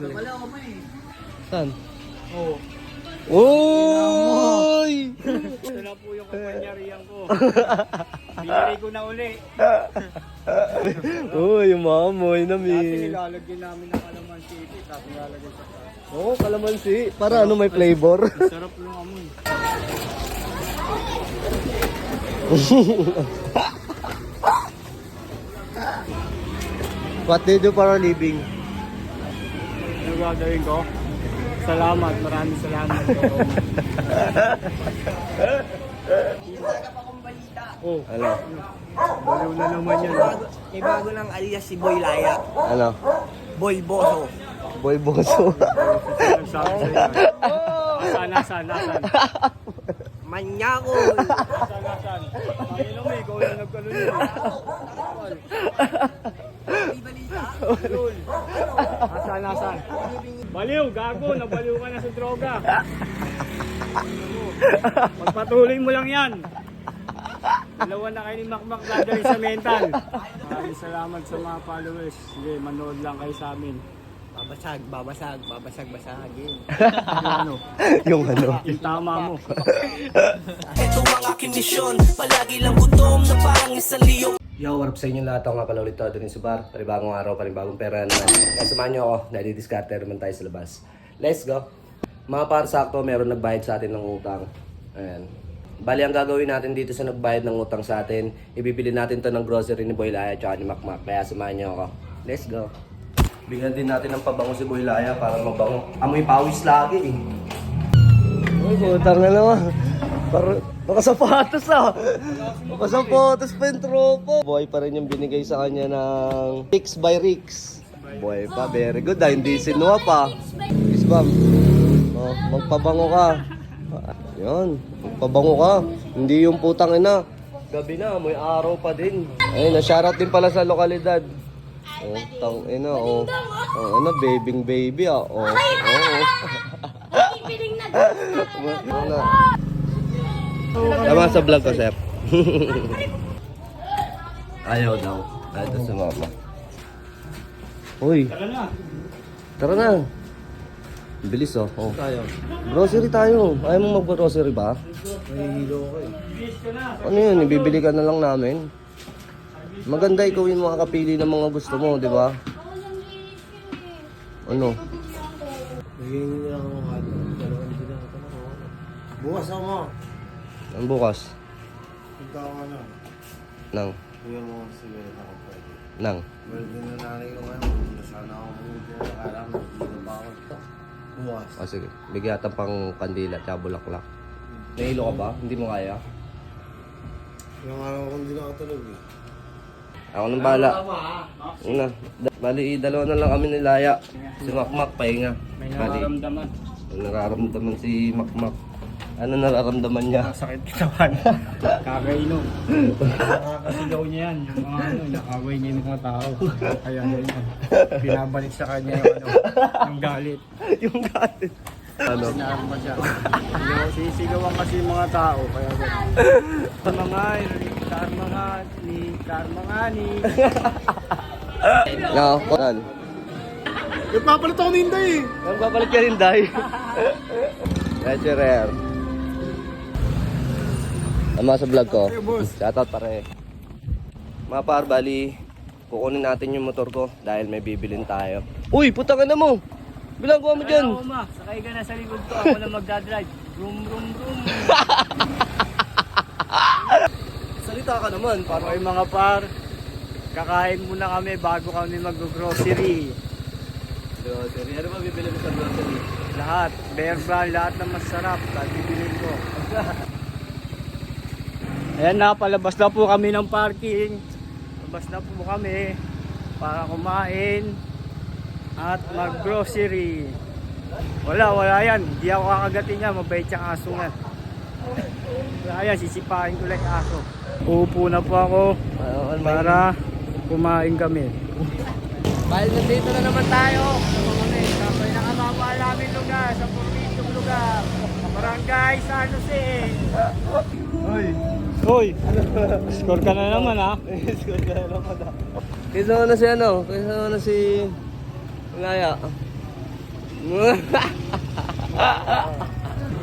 Wala ako man eh. Saan? Oo. Uy! Ito na po yung kapanyarihan ko. Binili ko na uli. Uy, yung mamoy na Dati mi. nilalagyan namin ng kalamansi ito. Tapos nilalagyan sa taas. Oo, kalamansi. Para ano, may flavor. Sarap yung amoy. What do you do for a living? Ano gagawin ko? Salamat. Maraming salamat. Oh, Ano? baliw na naman yan. May bago ng alias si Boy Laya. Ano? Boy Boso. Boy Boso. Nagsabi sa iyo. Nasaan? Manyako. Nasaan? Ayun naman eh. Ikaw yung nagkaroon yun. Nasaan? Baliw, gago. Nabaliw ka na sa droga. Pagpatuloy mo lang yan. Dalawa na kayo ni Makmak dadalhin sa mental. Maraming salamat sa mga followers. Sige, manood lang kayo sa amin. Babasagin. Ano? Yung ano? Yung tama mo. Ito ang aking misyon, palagi lang gutom na parang isang liyong. Yo, what up sa inyo lahat? Ako nga pala ulit to, Adonis Subar. Panibagong araw, panibagong pera naman. Kaya samahan nyo ako, nadi-discarte naman tayo sa labas. Let's go! Mga para sakto, meron nagbayad sa atin ng utang. Ayan. Bali, ang gagawin natin dito sa nagbayad ng utang sa atin, ibibili natin to ng grocery ni Boy Laya at ni Makmak. Kaya samahan nyo ako. Let's go! Bigyan din natin ng pabango si Boy Laya para mabango. Amoy pawis lagi eh. Uy, putang na naman. Nakasapatos ah. Nakasapatos pa yung tropo. Boy pa rin yung binigay sa kanya ng Rix by Rix. Boy pa, very good ah. Hindi sinua pa. Isbam. Oh, magpabango ka. Yan, magpabango ka. Hindi yung putang ina. Gabi na, may araw pa din. Ayun, na-shoutout din pala sa lokalidad. Oh, tang ina, oh. Oh, ano, baby ah. Oh, oh. Piling na Ano? Tama sa vlog ko, Sep. Ayaw daw. Ayaw daw sa mama. Uy, Tara na. tara na. Bilis oh. Oh. Grocery tayo. Ayaw mo mag-grocery ba? Bis ka na. Ano yun? Ibibili ka na lang namin. Maganda ikaw yung makakapili ng mga gusto mo, di ba? Ano? Bukas ako. Ang bukas? Punta ka na. Nang? Bigyan mo kasi meron ako pwede. Nang? Birthday na nanay ko ngayon. Sana ako pumunta. Akala mo, hindi ba ako ito? Bukas. O sige, bigyan natin pang kandila at bulaklak. Nahilo ka ba? Hindi mo kaya? Yung araw ko hindi nakatulog eh. Ako nang bala. Una, bali dalawa na lang kami ni Laya. Si Makmak pahinga. May Bali, nararamdaman. nararamdaman si Makmak. Ano nararamdaman niya? Sakit katawan. Kakainom. Nakakasigaw niya yan. Yung mga ano, nakaway niya yung mga tao. Kaya yun. Binabalik sa kanya yung ano, yung galit. Yung galit. Ano? Sinarma siya. Sisigawan kasi yung mga tao. Kaya gano'n. Karmangani. No, kunan. Nagpapalit ako ni Inday eh. Nagpapalit ka rin, Day. Lecturer. Tama sa vlog ko. Shoutout pare. Mga par, bali, kukunin natin yung motor ko dahil may bibilin tayo. Uy, putang na mo! Bilanggo mo dyan! Kaya ma, sakay ka na sa likod ko. Ako na magdadrive. Vroom. Salita ka naman, para Okay mga par, kakain muna kami bago kami mag-grocery. grocery. Ano ba bibili mo sa grocery? Lahat, bear brand, lahat na masarap. Bibilin ko. Ayan na, palabas na po kami ng parking. Labas na po kami para kumain at mag-grocery. Wala yan. Hindi ako kakagatin niya. Mabait siyang aso nga. Ayan, sisipain ko like aso. Uupo na po ako para kumain kami. Bali, nandito na naman tayo. Sa pinakamama namin lugar, sa provinsyong lugar, sa barangay San Jose. Hoy, score ka na naman ha. Score ka na naman. Kaysa na si ano? Kaysa na si Laya.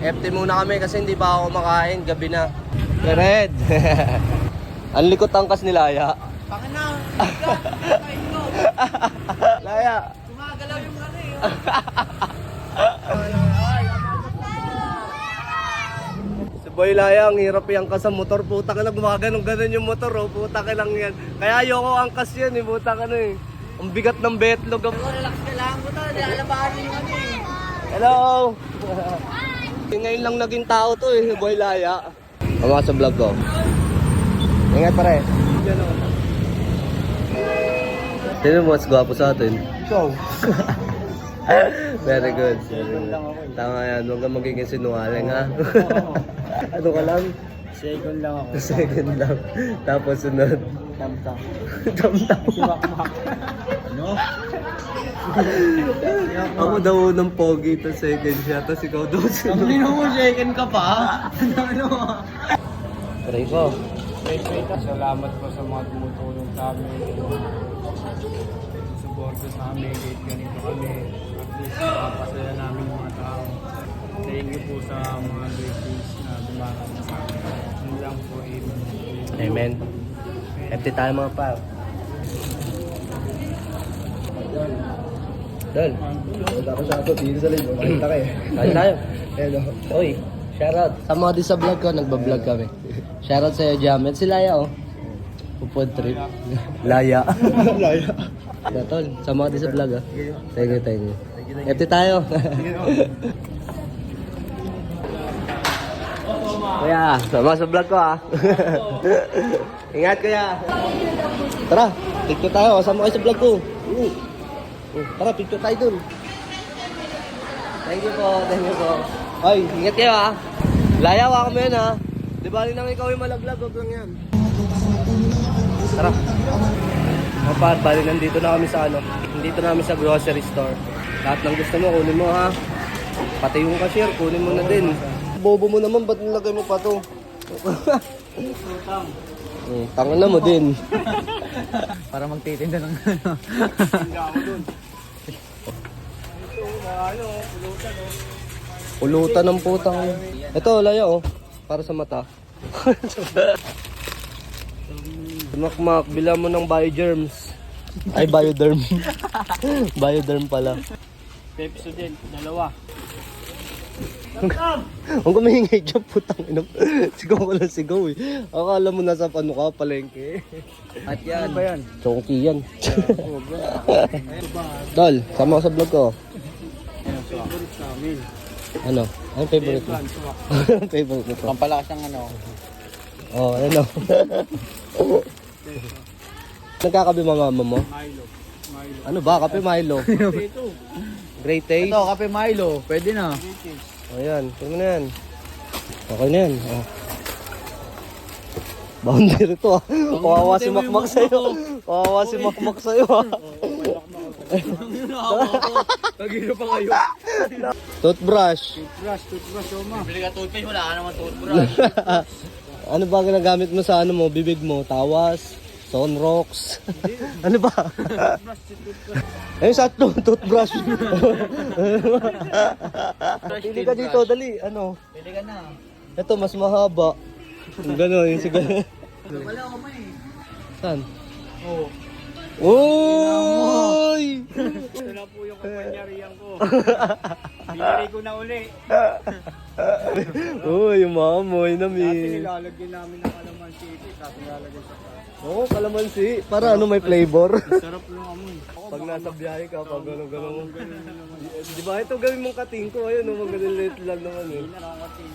FT muna kami kasi hindi pa ako kumakain. Gabi na. Red. Ang likot angkas ni Laya. Pakinaw! Laya. Gumagalaw yung ano eh. Si Boy Laya, ang hirap iangkas sa motor. Puta ka na, gumaganon-ganon yung motor. Oh. Puta ka lang yan. Kaya ayoko angkas yan. Eh. Puta ka na eh. Ang bigat ng betlog. Relax ka lang mo to. Nilalabahan mo yung ano eh. Hello! Ngayon lang naging tao to eh, Boy Laya. Ang sa vlog ko. Ingat pare. Sino mas gwapo sa atin? Ikaw. Very good. Very good. Tama yan, huwag kang magiging sinungaling ha. Ano ka lang? Second lang ako. Second lang. Tapos sunod. Tamtam. Tamtam. Simak-mak. No? Ako daw ng pogi to second siya, tapos ikaw daw sunod. Hindi mo second ka pa. Ano? Try ko. Salamat po sa mga tumutulong sa amin. Susuporto sa amin. Kahit ganito kami. At least papasaya namin mga tao. Thank you po sa mga blessings na dumating sa amin. Yun lang po. Amen. Amen. FT tayo mga pal. Dol. Tapos ako dito sa live. Makita kayo. Kain tayo. Hello. Uy, shoutout. Sa mga di sa vlog ko, nagbablog kami. Shoutout sa'yo, Jamet. Si Laya, oh. Upod trip. Laya. Laya. Tol, sa mga di sa vlog, ah. Thank you, thank you. FT tayo. Kuya, sama sa vlog ko, ah. Ingat, kuya. Tara, picture tayo. Kasama kayo sa vlog ko. Tara, picture tayo dun. Thank you po, thank you po. Ay, ingat kayo ha. Layaw kami yan ha. Di ba rin nang ikaw yung malaglag, huwag lang yan. Tara. Kapag bali nandito na kami sa ano. Nandito na kami sa grocery store. Lahat ng gusto mo, kunin mo ha. Pati yung cashier, kunin mo na din. Bobo mo naman, ba't nilagay mo pa to? Tangan na mo din. Para magtitinda ng ano. Hindi ako dun. Ito, ano, pulutan oh. Pulutan ng putang. Ito, Laya oh. Para sa mata. Makmak, bila mo ng biogerms. Ay, bioderm. Bioderm pala. Pepsodent, dalawa. Ang kumihingi dyan, putang ina. Sigaw ko lang sigaw eh. Akala mo nasa ano ka, palengke. At yan. Ano ba yan? Chonky yan. Dol, sama ko sa vlog ko. Favorite namin. Ano? Anong favorite mo? Anong favorite mo to? Pampalakas ng ano. Oh, ano? Nagkakabi mama mo? Milo. Milo. Ano ba? Kape Milo? Ito. Great taste? Ito, kape Milo. Pwede na. Ayan, tingnan na yan. Okay na yan. Oh. Boundary to ah. Kawawa si Makmak sa'yo. Kawawa si Makmak sa'yo ah. Tagino pa kayo. Toothbrush. Toothbrush, Oma. Bili ka toothpaste, wala ka naman toothbrush. Ano ba ginagamit mo sa ano mo? Bibig mo? Tawas? Sunrocks? Ano ba? Ayun sa toothbrush. Pili ka dito, dali. Ano? Pwede ka na. Ito, mas mahaba. Gano'n, yung siguro. Wala ako man eh. Saan? Oo. Uy! Ito na po yung kapanyarihan ko. Binari ko na uli. Uy, yung mamoy na Dati mi. nilalagyan namin ng kalamansi ito. Tapos nilalagyan sa taas. Oo, kalamansi. Para ano, may flavor. Sarap ng amoy. Pag nasa biyahe ka, pag gano'n. Di ba ito gawin mong kating ko? Ayun, magalilit lang naman eh.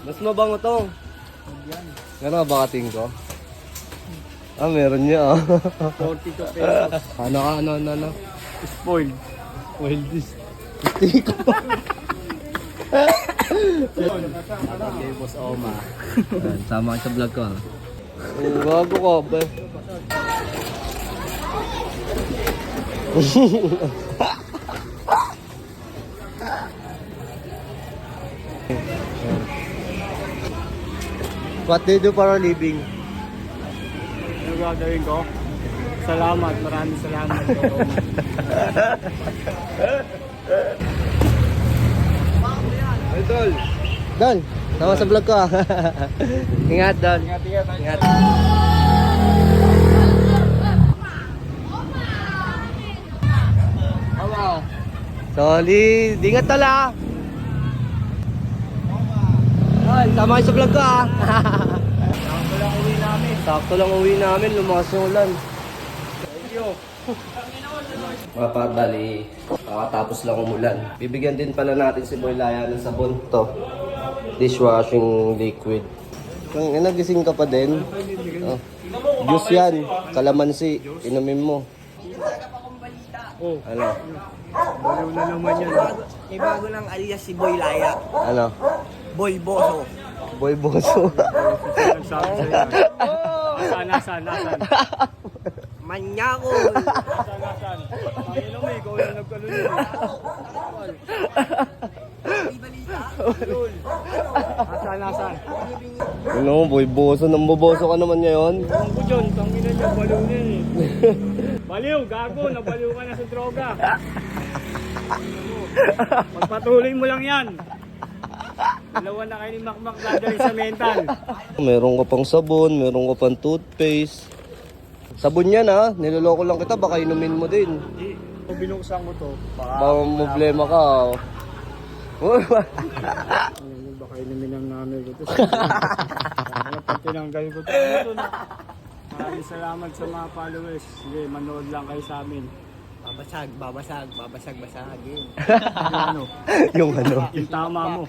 Mas mabango to. Gano'n ba kating ko? Ah, meron niya ah. 42 pesos. Ano? Spoiled. Well, this. Tiko pa. Okay, Boss Oma. Sama ka sa vlog ko ah. Bago ka ba? What do you do for a living? Ano gagawin ko? Salamat. Maraming salamat. Dol. Dol, tama sa vlog ko ah. Ingat, Dol. Ingat. Solid. Ingat tala. Dol, tama kayo sa vlog ko ah. Sakto lang uwi namin. Lumakas yung ulan. Thank you. Mga par, bali, kakatapos lang umulan. Bibigyan din pala natin si Boy Laya ng sabon. To, dishwashing liquid. Kung nagising ka pa din, oh. Juice yan, kalamansi, inumin mo. Oh, Ano? baliw na naman yan. May bago ng alias si Boy Laya. Ano? Boy Boso. Boy Boso. Nagsabi sa'yo. Nasaan? Manyako. Nasaan? Panginoon mo, ikaw yung nagkalunod. Nasaan? Ano, Boy Boso, namboboso ka naman ngayon. Ewan ko dyan, tangina niya, baliw na eh. Baliw, gago, nabaliw ka na sa droga. Pagpatuloy mo lang yan. Dalawa na kayo ni Makmak dadali sa mental. Meron ka pang sabon, meron ka pang toothpaste. Sabon yan ha, niloloko lang kita, baka inumin mo din. Kung binuksan ko to, Baka problema ka. baka inumin ang nanay ko to. Pag tinanggal ko to. Ito na. Maraming salamat sa mga followers. Sige, manood lang kayo sa amin. Babasagin. Yung ano? Yung ano? Yung tama mo.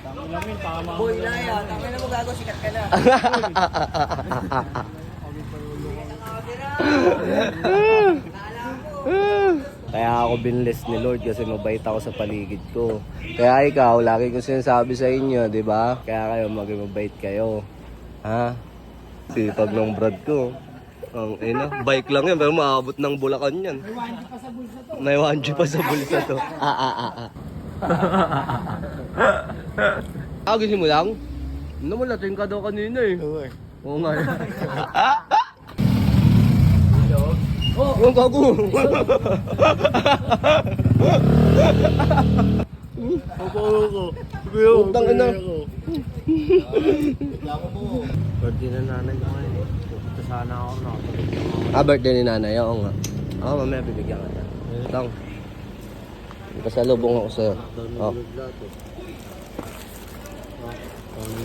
Tama namin, tama mo. Boy Laya, tangin na mo gago, sikat ka na. Kaya ako binless ni Lord kasi mabait ako sa paligid ko. Kaya ikaw, lagi ko sinasabi sa inyo, di ba? Kaya kayo maging mabait kayo. Ha? Sipag ng brad ko. Ang bike lang yan, pero maabot ng Bulacan yan. May 1G pa sa bulsa to. Gising mo lang? Namulating ka daw kanina eh. Oo nga. Oh, yung gago. Utang ina. Birthday na nanay ko ngayon eh. Pupunta sana ako na. Birthday ni nanay, oo nga. Oo, mamaya bibigyan ka na. Tang. Pasalubong ako sa'yo. Oh.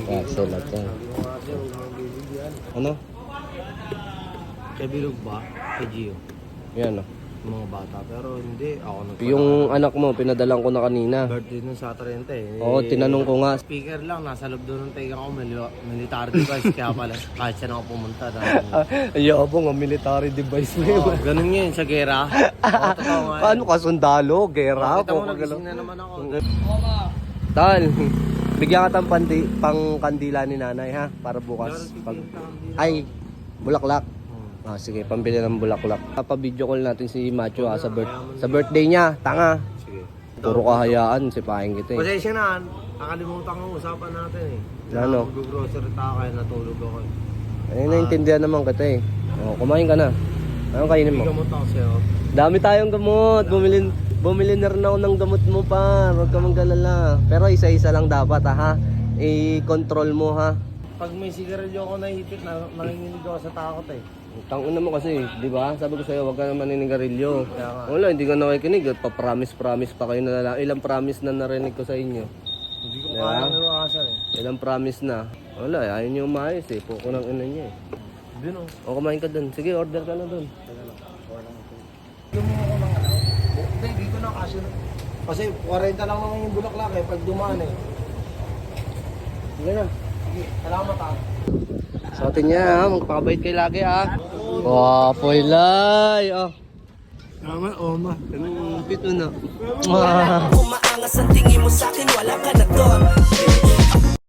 Parcel at yan. Ano? Kay Bilog ba? Kay Gio. Yan oh. Yung mga bata. Pero hindi. Ako nagpadala. Yung anak mo, pinadalang ko na kanina. Birthday nun sa Trente eh. Oo, tinanong ko nga. Speaker lang. Nasa loob doon ng taiga ko. Military device. Kaya pala kahit siya na ako pumunta. Ayabo nga, military device mo yun. Ganun yun sa gera. Oo, totoo nga. Paano ka sundalo? Gera? Kita mo nagising na naman ako. Tal, bigyan ka ng pang kandila ni nanay ha, para bukas. Ay, bulaklak. Sige, pambili ng bulaklak. Papa-video call natin si Macho sa birthday niya. Tanga. Sige. Puro kahayaan, sipahin kita eh. Pasensya na. Nakalimutan ko usapan natin eh. Ano? Mag-grocery tayo kaya natulog ako eh. Naintindihan naman kita eh. Kumain ka na. Anong kainin mo? Gamot ako sa'yo. Dami tayong gamot. Bumili na rin ako ng gamot mo pa. Huwag ka manggalala. Pero isa-isa lang dapat ha. I-control mo ha. Pag may sigarilyo ako nahihipit, nanginginig ako sa takot eh. Tanguna mo kasi, di ba? Sabi ko sa'yo, huwag ka naman ninigarilyo. Kaya nga. Wala, hindi ka nakikinig. Pa-promise pa kayo na lang. Ilang promise na narinig ko sa inyo? Hindi ko Diba? kaya iwasan eh. Ilang promise na? Wala, ayaw niyo umayos eh. Puko ng ina niya eh. Hindi no. O, kumain ka dun. Sige, order ka na dun. Hindi, dito na kasi. Kasi 40 lang naman yung bulaklak eh, pag dumaan eh. Sige na. Sige, salamat ah. Sa atin niya ha, magpakabait kayo lagi ha. Wow, Poylay. Oh. Tama, Oma. Pito na. Umaangas ang tingin mo sa'kin, wala ka na doon.